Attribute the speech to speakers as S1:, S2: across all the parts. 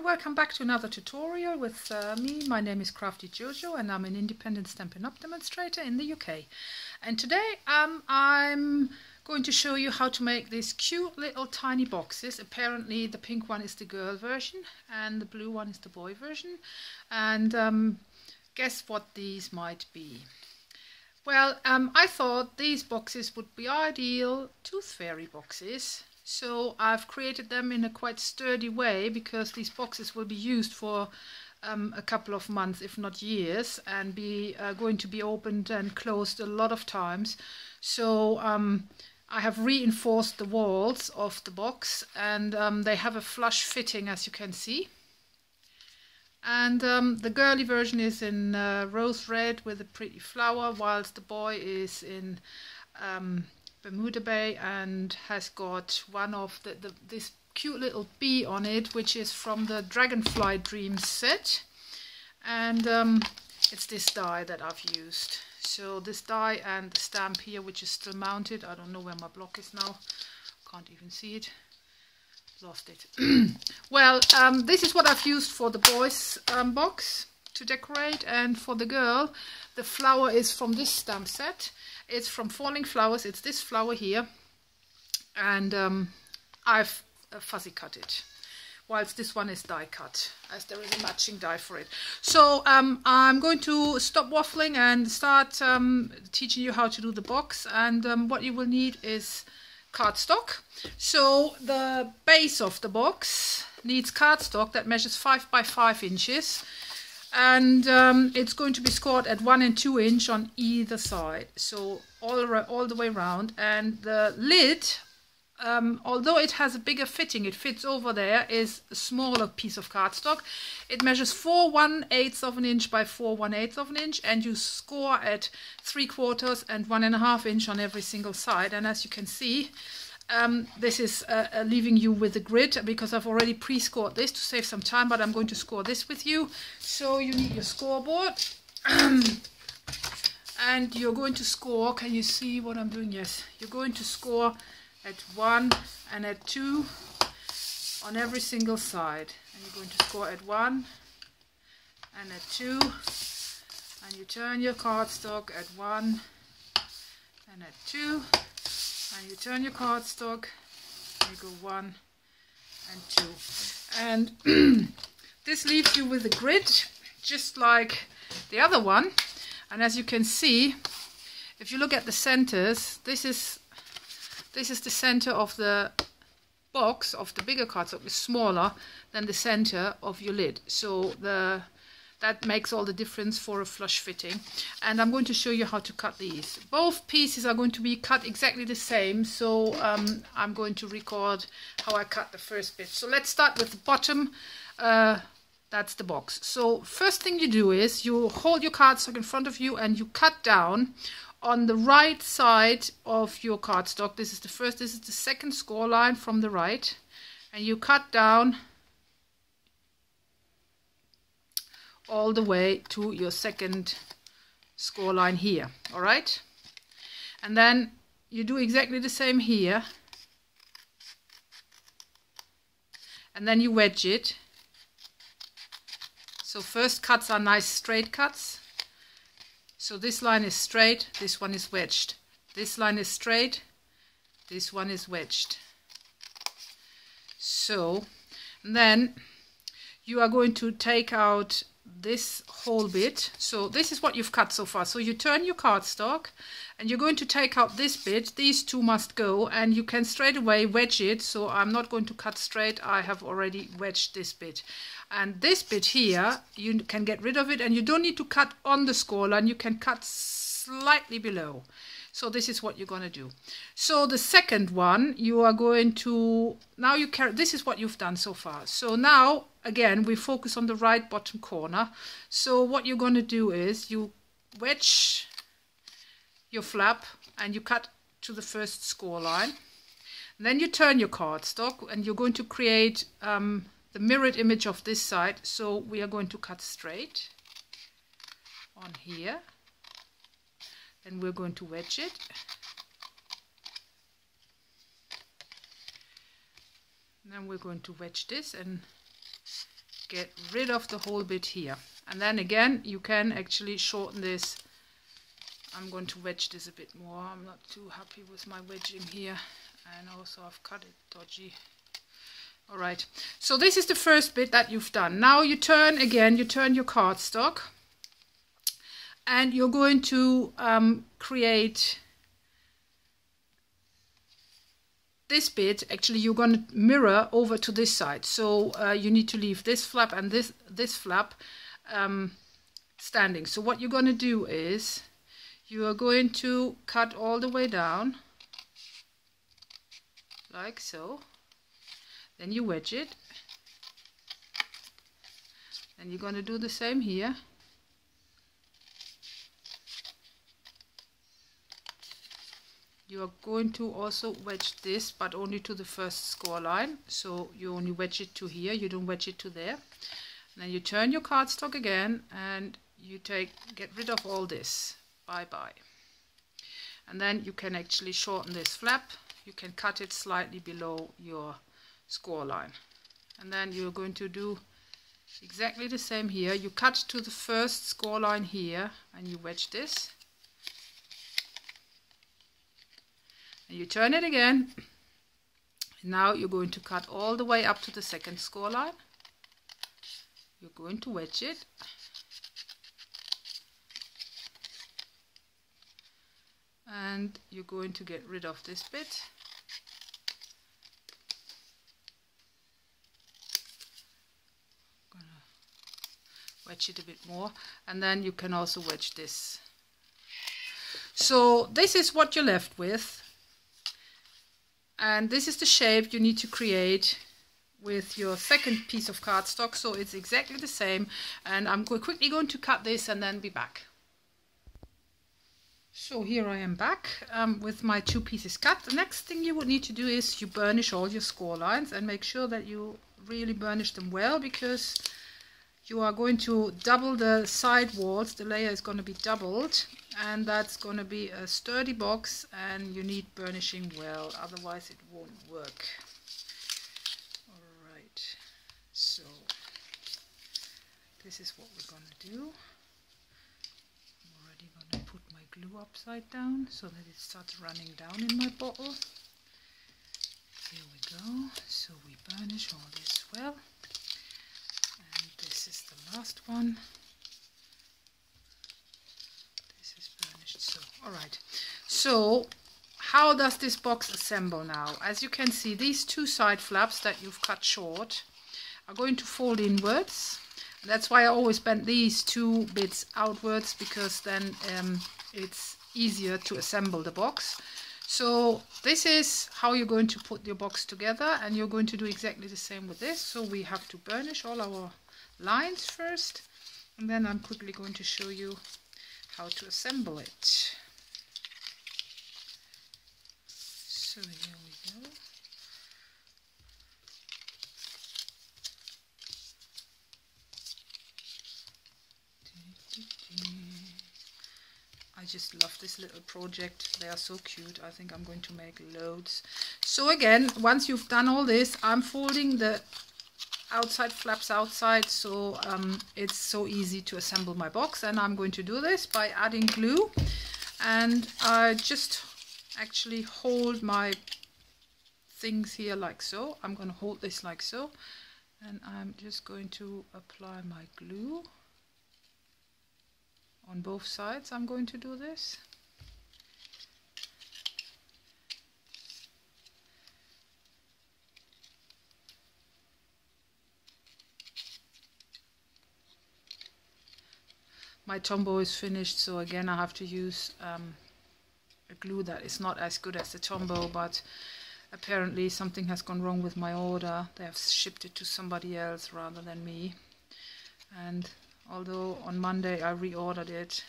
S1: Welcome back to another tutorial with me. My name is Crafty JoJo and I'm an independent Stampin' Up! Demonstrator in the UK. And today I'm going to show you how to make these cute little tiny boxes. Apparently the pink one is the girl version and the blue one is the boy version. And guess what these might be? Well, I thought these boxes would be ideal tooth fairy boxes. So I've created them in a quite sturdy way because these boxes will be used for a couple of months, if not years, and going to be opened and closed a lot of times. So I have reinforced the walls of the box, and they have a flush fitting, as you can see. And the girly version is in rose red with a pretty flower, whilst the boy is in Bermuda Bay and has got one of this cute little bee on it, which is from the Dragonfly Dreams set, and it's this die that I've used. So this die and the stamp here, which is still mounted. I don't know where my block is now, can't even see it, lost it. Well, this is what I've used for the boys box to decorate, and for the girl the flower is from this stamp set. It's from Falling Flowers. It's this flower here, and I've fuzzy cut it, whilst this one is die cut, as there is a matching die for it. So I'm going to stop waffling and start teaching you how to do the box. And what you will need is cardstock. So the base of the box needs cardstock that measures 5 by 5 inches. And it's going to be scored at 1 and 2 inch on either side, so all the way around. And the lid, although it has a bigger fitting, it fits over there, is a smaller piece of cardstock. It measures 4 1/8 of an inch by 4 1/8 of an inch, and you score at 3/4 and 1 1/2 inch on every single side. And as you can see, this is leaving you with a grid, because I've already pre-scored this to save some time, but I'm going to score this with you. So you need your scoreboard, and you're going to score. Can you see what I'm doing? Yes, you're going to score at 1 and at 2 on every single side, and you're going to score at 1 and at 2, and you turn your cardstock at 1 and at 2. And you turn your cardstock, and you go 1 and 2. And this leaves you with a grid, just like the other one. And as you can see, if you look at the centers, this is the center of the box, of the bigger cardstock, is smaller than the center of your lid. So that makes all the difference for a flush fitting. And I'm going to show you how to cut these. Both pieces are going to be cut exactly the same, so I'm going to record how I cut the first bit. So let's start with the bottom. That's the box. So first thing you do is you hold your cardstock in front of you and you cut down on the right side of your cardstock. This is the first, this is the second score line from the right, and you cut down all the way to your second score line here. All right, and then you do exactly the same here, and then you wedge it. So first cuts are nice straight cuts. So this line is straight, this one is wedged. This line is straight, this one is wedged. So then you are going to take out this whole bit. So this is what you've cut so far. So you turn your cardstock and you're going to take out this bit. These two must go, and you can straight away wedge it. So I'm not going to cut straight, I have already wedged this bit. And this bit here, you can get rid of it, and you don't need to cut on the score line, you can cut slightly below. So this is what you're going to do. So the second one, you are going to, now you carry, this is what you've done so far. So now, again, we focus on the right bottom corner. So what you're going to do is you wedge your flap and you cut to the first score line. Then you turn your cardstock and you're going to create the mirrored image of this side. So we are going to cut straight on here. Then we're going to wedge it. Then we're going to wedge this and get rid of the whole bit here. And then again, you can actually shorten this. I'm going to wedge this a bit more. I'm not too happy with my wedging here. And also I've cut it dodgy. Alright, so this is the first bit that you've done. Now you turn again, you turn your cardstock. And you're going to create this bit. Actually, you're going to mirror over to this side. So you need to leave this flap and this flap standing. So what you're going to do is you are going to cut all the way down like so. Then you wedge it. Then you're going to do the same here. You are going to also wedge this, but only to the first score line. So you only wedge it to here, you don't wedge it to there. And then you turn your cardstock again and you get rid of all this. Bye-bye. And then you can actually shorten this flap. You can cut it slightly below your score line. And then you're going to do exactly the same here. You cut to the first score line here and you wedge this. And you turn it again. Now you're going to cut all the way up to the second score line. You're going to wedge it. And you're going to get rid of this bit. I'm gonna wedge it a bit more. And then you can also wedge this. So this is what you're left with. And this is the shape you need to create with your second piece of cardstock. So it's exactly the same. And I'm quickly going to cut this and then be back. So here I am back with my two pieces cut. The next thing you would need to do is you burnish all your score lines and make sure that you really burnish them well, because you are going to double the side walls. The layer is going to be doubled, and that's going to be a sturdy box, and you need burnishing well, otherwise it won't work. Alright, so this is what we're going to do. I'm already going to put my glue upside down so that it starts running down in my bottle. Here we go. So we burnish all this well. And this is the last one. This is burnished. So, alright. So, how does this box assemble now? As you can see, these two side flaps that you've cut short are going to fold inwards. That's why I always bend these two bits outwards, because then it's easier to assemble the box. So this is how you're going to put your box together, and you're going to do exactly the same with this. So we have to burnish all our lines first, and then I'm quickly going to show you how to assemble it. So here we go. I just love this little project. They are so cute. I think I'm going to make loads. So again, once you've done all this, I'm folding the outside flaps outside, so it's so easy to assemble my box. And I'm going to do this by adding glue, and I just actually hold my things here like so. I'm going to hold this like so, and I'm just going to apply my glue on both sides. I'm going to do this. My Tombow is finished, so again I have to use a glue that is not as good as the Tombow, but apparently something has gone wrong with my order. They have shipped it to somebody else rather than me, and although on Monday I reordered it,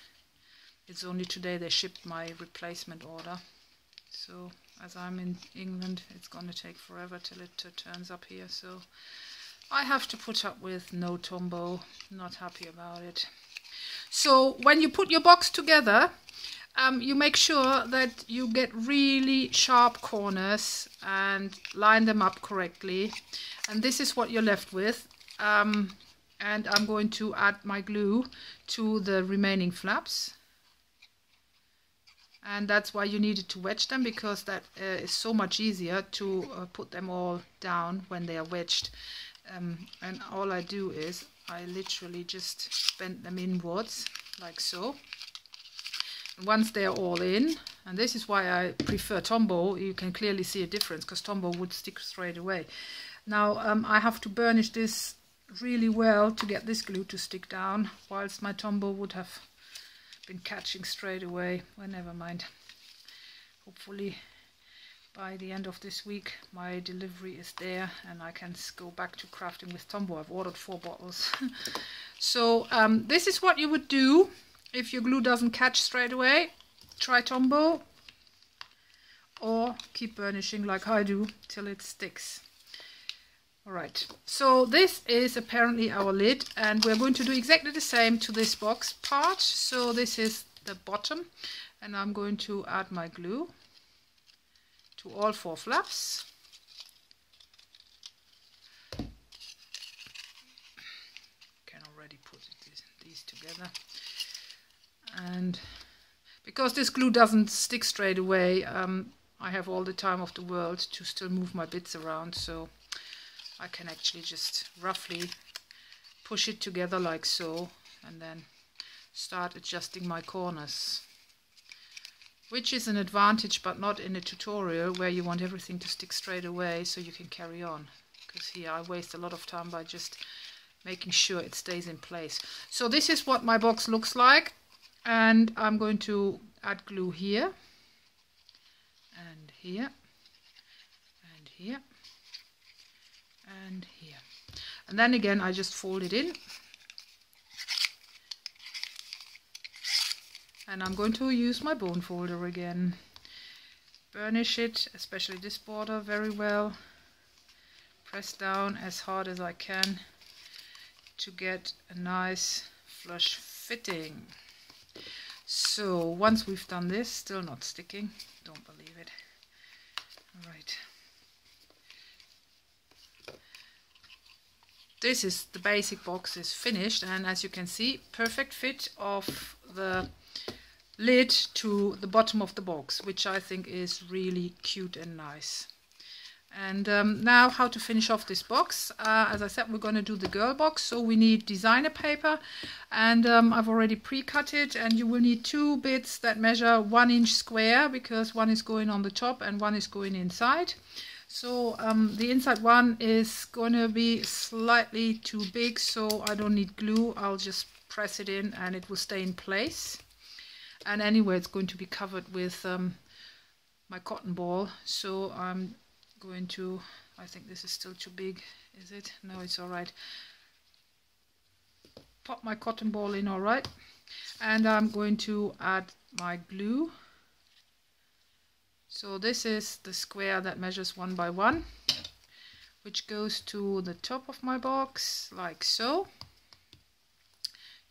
S1: it's only today they shipped my replacement order. So So as I'm in England, it's going to take forever till it turns up here. So I have to put up with no Tombow. Not happy about it. So when you put your box together, you make sure that you get really sharp corners and line them up correctly. And this is what you're left with. And I'm going to add my glue to the remaining flaps. And that's why you needed to wedge them, because that is so much easier to put them all down when they are wedged. And all I do is I literally just bend them inwards like so. And once they're all in, and this is why I prefer Tombow, you can clearly see a difference, because Tombow would stick straight away. Now I have to burnish this really well to get this glue to stick down, whilst my Tombow would have been catching straight away. Well, never mind. Hopefully by the end of this week my delivery is there and I can go back to crafting with Tombow. I've ordered 4 bottles. So this is what you would do if your glue doesn't catch straight away. Try Tombow, or keep burnishing like I do till it sticks. Alright, so this is apparently our lid, and we're going to do exactly the same to this box part. So this is the bottom, and I'm going to add my glue to all 4 flaps. Can already put these together. And because this glue doesn't stick straight away, I have all the time of the world to still move my bits around, so I can actually just roughly push it together like so, and then start adjusting my corners, which is an advantage, but not in a tutorial where you want everything to stick straight away so you can carry on, because here I waste a lot of time by just making sure it stays in place. So this is what my box looks like, and I'm going to add glue here and here and here and here, and then again I just fold it in, and I'm going to use my bone folder again. Burnish it, especially this border, very well. Press down as hard as I can to get a nice flush fitting. So once we've done this, still not sticking, don't believe it. All right. This is the basic box is finished, and as you can see, perfect fit of the lid to the bottom of the box, which I think is really cute and nice. And now how to finish off this box. As I said, we're going to do the girl box, so we need designer paper, and I've already pre-cut it, and you will need 2 bits that measure 1 inch square, because one is going on the top and one is going inside. So the inside one is going to be slightly too big, so I don't need glue. I'll just press it in and it will stay in place. And anyway, it's going to be covered with my cotton ball, so I'm going to, I think this is still too big, is it? No, it's alright. Pop my cotton ball in, alright. And I'm going to add my glue. So this is the square that measures 1 by 1, which goes to the top of my box, like so.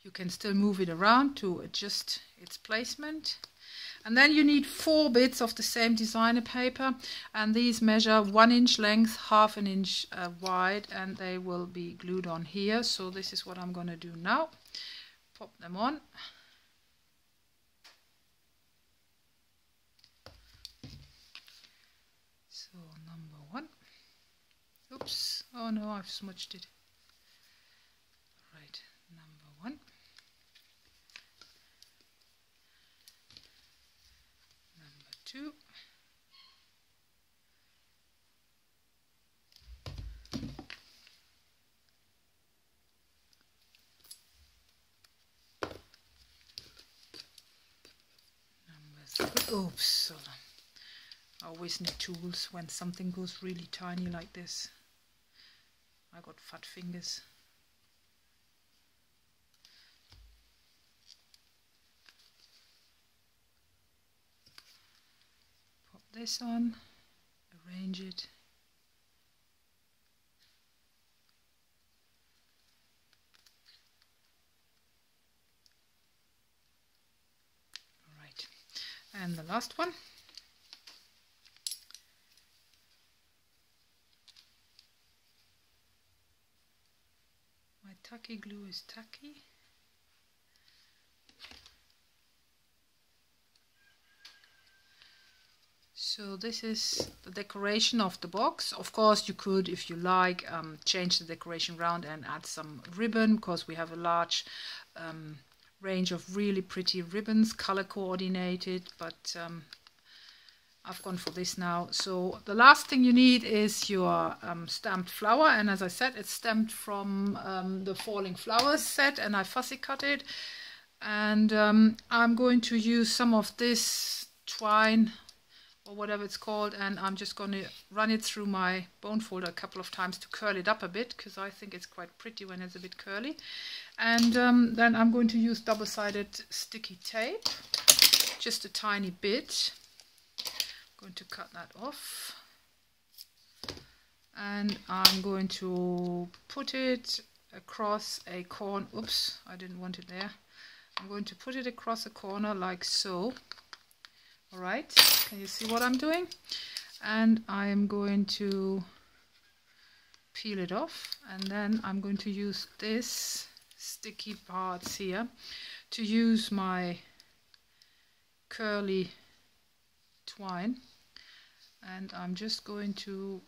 S1: You can still move it around to adjust its placement. And then you need 4 bits of the same designer paper, and these measure 1 inch length, 1/2 inch wide, and they will be glued on here. So this is what I'm going to do now. Pop them on. So number 1. Oops, oh no, I've smudged it. Right, number 1. Number 2. Number 3. Oops, I always need tools when something goes really tiny like this. I got fat fingers. Pop this on, arrange it. All right, and the last one. My tacky glue is tacky. So this is the decoration of the box. Of course you could, if you like, change the decoration around and add some ribbon, because we have a large range of really pretty ribbons, color coordinated, but I've gone for this now. So the last thing you need is your stamped flower, and as I said, it's stamped from the Falling Flowers set, and I fussy cut it. And I'm going to use some of this twine or whatever it's called, and I'm just going to run it through my bone folder a couple of times to curl it up a bit, because I think it's quite pretty when it's a bit curly. And then I'm going to use double-sided sticky tape, just a tiny bit. I'm going to cut that off, and I'm going to put it across a corner. Oops, I didn't want it there. I'm going to put it across a corner like so. Alright, can you see what I'm doing? And I am going to peel it off, and then I'm going to use this sticky parts here to use my curly twine, and I'm just going to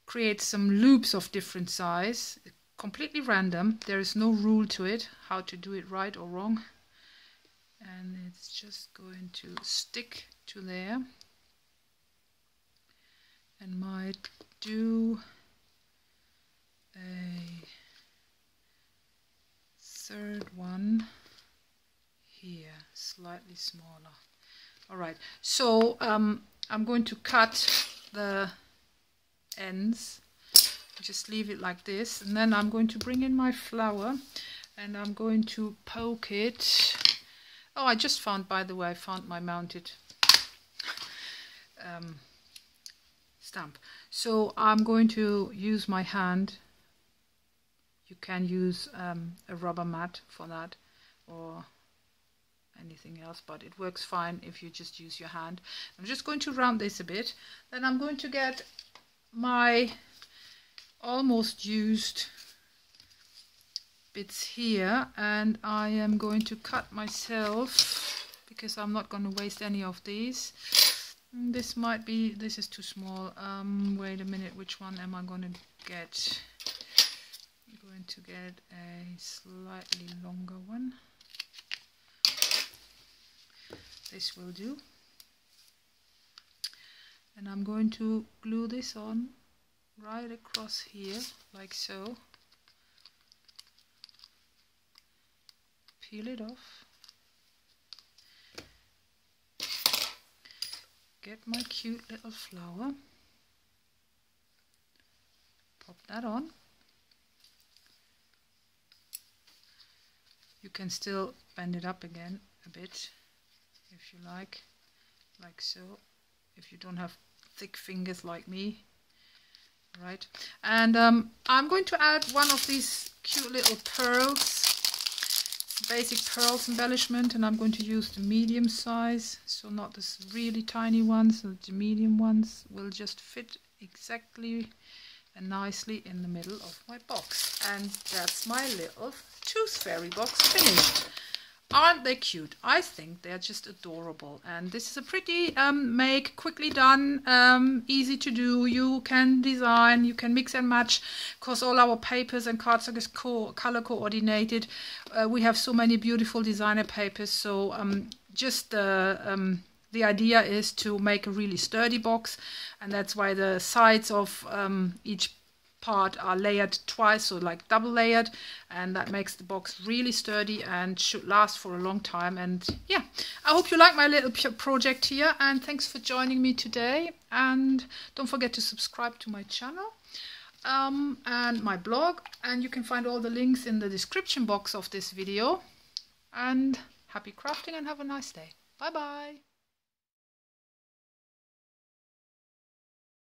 S1: create some loops of different size, completely random. There is no rule to it, how to do it right or wrong. And it's just going to stick to there, and might do a third one here, slightly smaller. Alright, so I'm going to cut the ends, just leave it like this, and then I'm going to bring in my flower, and I'm going to poke it. Oh, I just found, by the way, I found my mounted stamp. So I'm going to use my hand. You can use a rubber mat for that, or anything else, but it works fine if you just use your hand. I'm just going to round this a bit. Then I'm going to get my almost used bits here, and I am going to cut myself, because I'm not going to waste any of these. This might be, this is too small. Wait a minute, which one am I going to get? I'm going to get a slightly longer one. This will do. And I'm going to glue this on right across here, like so. Peel it off. Get my cute little flower. Pop that on. You can still bend it up again a bit if you like so, if you don't have thick fingers like me. Right, and I'm going to add one of these cute little pearls, basic pearls embellishment, and I'm going to use the medium size, so not this really tiny ones. So the medium ones will just fit exactly and nicely in the middle of my box, and that's my little tooth fairy box finished. Aren't they cute? I think they're just adorable, and this is a pretty make, quickly done, easy to do. You can design, you can mix and match, because all our papers and cardstock is color coordinated. We have so many beautiful designer papers, so just the idea is to make a really sturdy box, and that's why the sides of each part are layered twice, so like double layered, and that makes the box really sturdy and should last for a long time. And yeah, I hope you like my little project here, and thanks for joining me today. And don't forget to subscribe to my channel and my blog, and you can find all the links in the description box of this video. And happy crafting, and have a nice day. Bye bye.